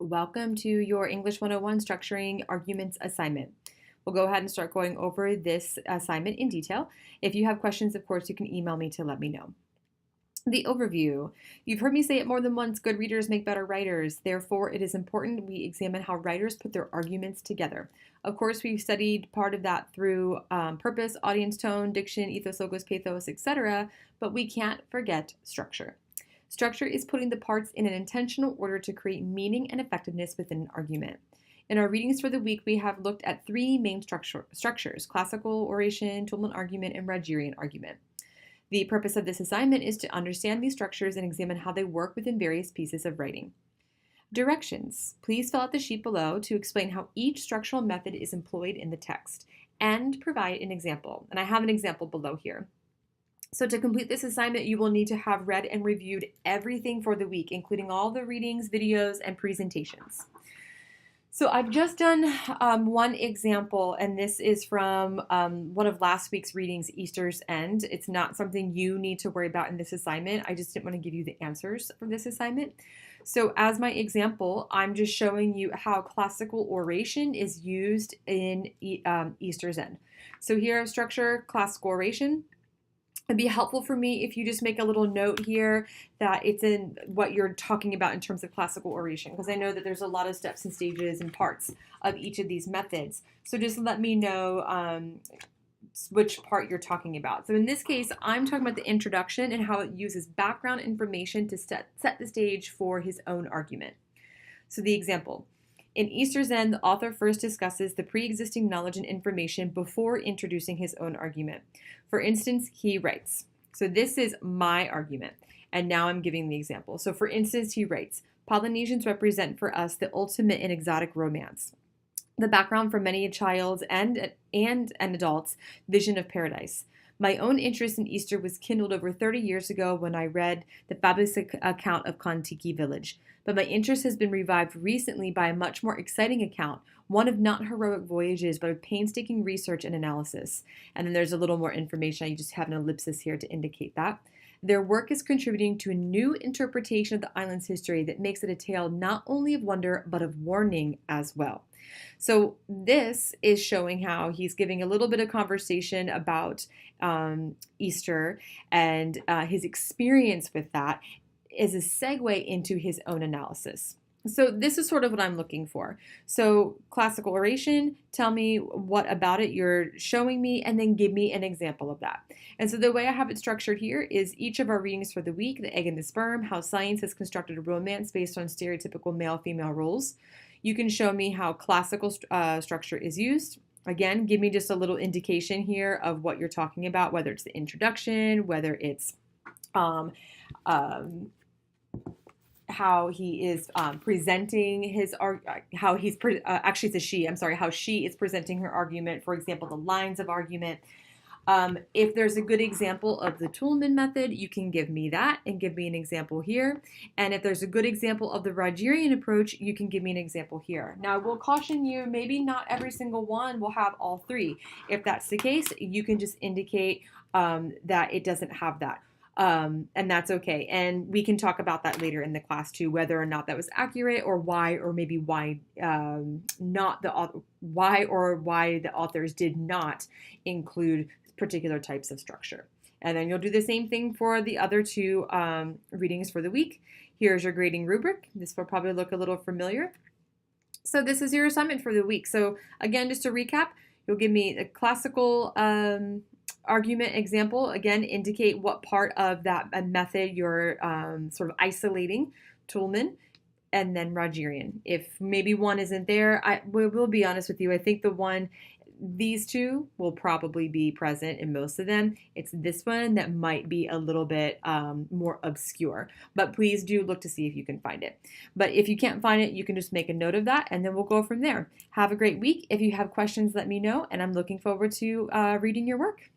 Welcome to your English 101 Structuring Arguments assignment. We'll go ahead and start going over this assignment in detail. If you have questions, of course, you can email me to let me know. The overview. You've heard me say it more than once, good readers make better writers. Therefore, it is important we examine how writers put their arguments together. Of course, we've studied part of that through purpose, audience tone, diction, ethos, logos, pathos, etc., but we can't forget structure. Structure is putting the parts in an intentional order to create meaning and effectiveness within an argument. In our readings for the week, we have looked at three main structures: classical oration, Toulmin argument, and Rogerian argument. The purpose of this assignment is to understand these structures and examine how they work within various pieces of writing. Directions. Please fill out the sheet below to explain how each structural method is employed in the text and provide an example. And I have an example below here. So to complete this assignment, you will need to have read and reviewed everything for the week, including all the readings, videos, and presentations. So I've just done one example, and this is from one of last week's readings, Easter's End. It's not something you need to worry about in this assignment. I just didn't want to give you the answers for this assignment. So as my example, I'm just showing you how classical oration is used in Easter's End. So here, structure, classical oration. It'd be helpful for me if you just make a little note here that it's in what you're talking about in terms of classical oration, because I know that there's a lot of steps and stages and parts of each of these methods. So just let me know which part you're talking about. So in this case, I'm talking about the introduction and how it uses background information to set the stage for his own argument. So the example. In Easter's End, the author first discusses the pre-existing knowledge and information before introducing his own argument. For instance, he writes, so this is my argument, and now I'm giving the example. So for instance, he writes, Polynesians represent for us the ultimate in exotic romance, the background for many a child's and an adult's vision of paradise. My own interest in Easter was kindled over 30 years ago when I read the fabulous account of Kon-Tiki village. But my interest has been revived recently by a much more exciting account, one of not heroic voyages, but of painstaking research and analysis. And then there's a little more information. I just have an ellipsis here to indicate that. Their work is contributing to a new interpretation of the island's history that makes it a tale not only of wonder, but of warning as well. So this is showing how he's giving a little bit of conversation about Easter and his experience with that is a segue into his own analysis. So this is sort of what I'm looking for. So classical oration, tell me what about it you're showing me, and then give me an example of that. And so the way I have it structured here is each of our readings for the week: the egg and the sperm, how science has constructed a romance based on stereotypical male-female roles. You can show me how classical structure is used. Again, give me just a little indication here of what you're talking about, whether it's the introduction, whether it's how he is presenting his how he's actually it's a she. I'm sorry, how she is presenting her argument. For example, the lines of argument. If there's a good example of the Toulmin method, you can give me that and give me an example here. And if there's a good example of the Rogerian approach, you can give me an example here. Now, I will caution you, maybe not every single one will have all three. If that's the case, you can just indicate that it doesn't have that. And that's okay. And we can talk about that later in the class too, whether or not that was accurate, or why, or maybe why not the why the authors did not include particular types of structure. And then you'll do the same thing for the other two readings for the week. Here's your grading rubric. This will probably look a little familiar. So this is your assignment for the week. So again, just to recap, you'll give me a classical argument example. Again, indicate what part of that method you're sort of isolating, Toulmin, and then Rogerian. If maybe one isn't there, we'll be honest with you. I think these two will probably be present in most of them. It's this one that might be a little bit more obscure, but please do look to see if you can find it. But if you can't find it, you can just make a note of that, and then we'll go from there. Have a great week. If you have questions, let me know, and I'm looking forward to reading your work.